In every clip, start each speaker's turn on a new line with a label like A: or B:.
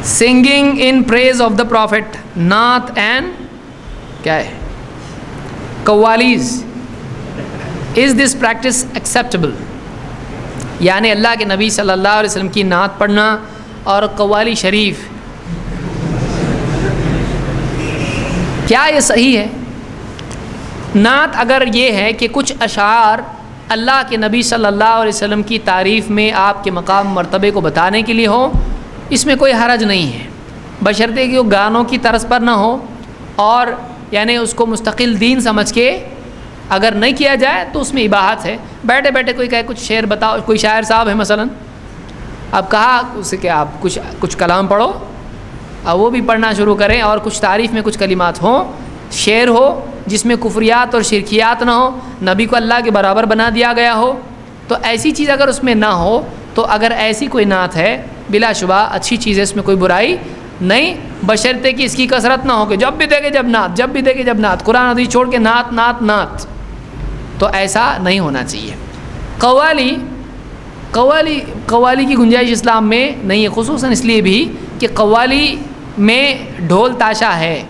A: Singing in praise of the prophet, نعت and کیا ہے قوالیز، از دس پریکٹس ایکسیپٹیبل؟ یعنی اللہ کے نبی صلی اللہ علیہ وسلم کی نعت پڑھنا اور قوالی شریف، کیا یہ صحیح ہے؟ نعت اگر یہ ہے کہ کچھ اشعار اللہ کے نبی صلی اللہ علیہ وسلم کی تعریف میں آپ کے مقام مرتبے کو بتانے کے لیے ہو، اس میں کوئی حرج نہیں ہے، بشرطے کہ وہ گانوں کی طرز پر نہ ہو، اور یعنی اس کو مستقل دین سمجھ کے اگر نہیں کیا جائے تو اس میں اباحت ہے۔ بیٹھے بیٹھے کوئی کہے کچھ شعر بتاؤ، کوئی شاعر صاحب ہے مثلا، اب کہا اسے کہ آپ کچھ کلام پڑھو، اب وہ بھی پڑھنا شروع کریں اور کچھ تعریف میں کچھ کلمات ہوں، شعر ہو جس میں کفریات اور شرکیات نہ ہو، نبی کو اللہ کے برابر بنا دیا گیا ہو، تو ایسی چیز اگر اس میں نہ ہو تو اگر ایسی کوئی نعت ہے بلا شبہ اچھی چیز ہے، اس میں کوئی برائی نہیں، بشرطے کہ اس کی کثرت نہ ہو کہ جب بھی دیکھے جب نعت، جب بھی دیکھے جب نعت، قرآن حدیث چھوڑ کے نعت نعت نعت، تو ایسا نہیں ہونا چاہیے۔ قوالی کی گنجائش اسلام میں نہیں ہے، خصوصاً اس لیے بھی کہ قوالی میں ڈھول تاشا ہے،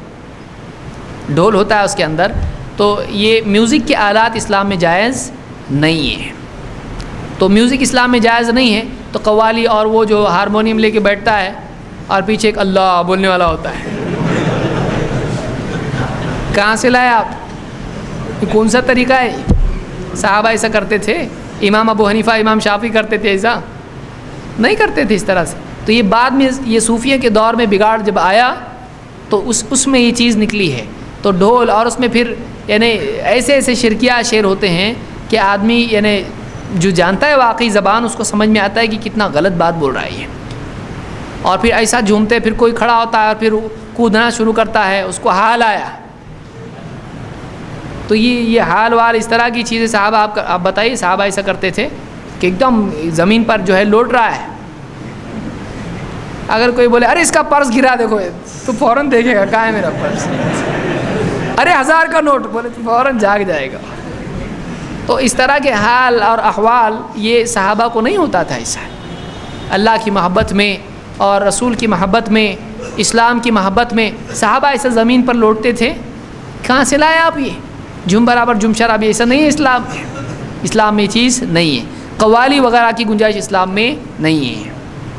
A: ڈھول ہوتا ہے اس کے اندر، تو یہ میوزک کے آلات اسلام میں جائز نہیں ہے، تو میوزک اسلام میں جائز نہیں ہے، تو قوالی اور وہ جو ہارمونیم لے کے بیٹھتا ہے اور پیچھے ایک اللہ بولنے والا ہوتا ہے، کہاں سے لائے آپ؟ یہ کون سا طریقہ ہے؟ صحابہ ایسا کرتے تھے؟ امام ابو حنیفہ امام شافعی کرتے تھے؟ ایسا نہیں کرتے تھے اس طرح سے۔ تو یہ بعد میں یہ صوفیہ کے دور میں بگاڑ جب آیا تو اس میں یہ چیز نکلی ہے، تو ڈھول، اور اس میں پھر یعنی ایسے ایسے شرکیہ شعر ہوتے ہیں کہ آدمی یعنی جو جانتا ہے واقعی زبان اس کو سمجھ میں آتا ہے کہ کتنا غلط بات بول رہا ہے یہ، اور پھر ایسا جھومتے، پھر کوئی کھڑا ہوتا ہے اور پھر کودنا شروع کرتا ہے، اس کو حال آیا، تو یہ حال وال اس طرح کی چیزیں صحابہ آپ بتائیے، صحابہ ایسا کرتے تھے کہ ایک دم زمین پر جو ہے لوٹ رہا ہے، اگر کوئی بولے ارے اس کا پرس گرا دیکھو تو فوراً دیکھے گا کہاں ہے میرا پرس، ارے 1000 کا نوٹ بولے تو فوراً جاگ جائے گا۔ تو اس طرح کے حال اور احوال یہ صحابہ کو نہیں ہوتا تھا ایسا، اللہ کی محبت میں اور رسول کی محبت میں، اسلام کی محبت میں صحابہ ایسا زمین پر لوٹتے تھے۔ کہاں سے لائے آپ؟ یہ جم برابر جم شرابی، ایسا نہیں ہے اسلام میں، اسلام میں یہ چیز نہیں ہے، قوالی وغیرہ کی گنجائش اسلام میں نہیں ہے۔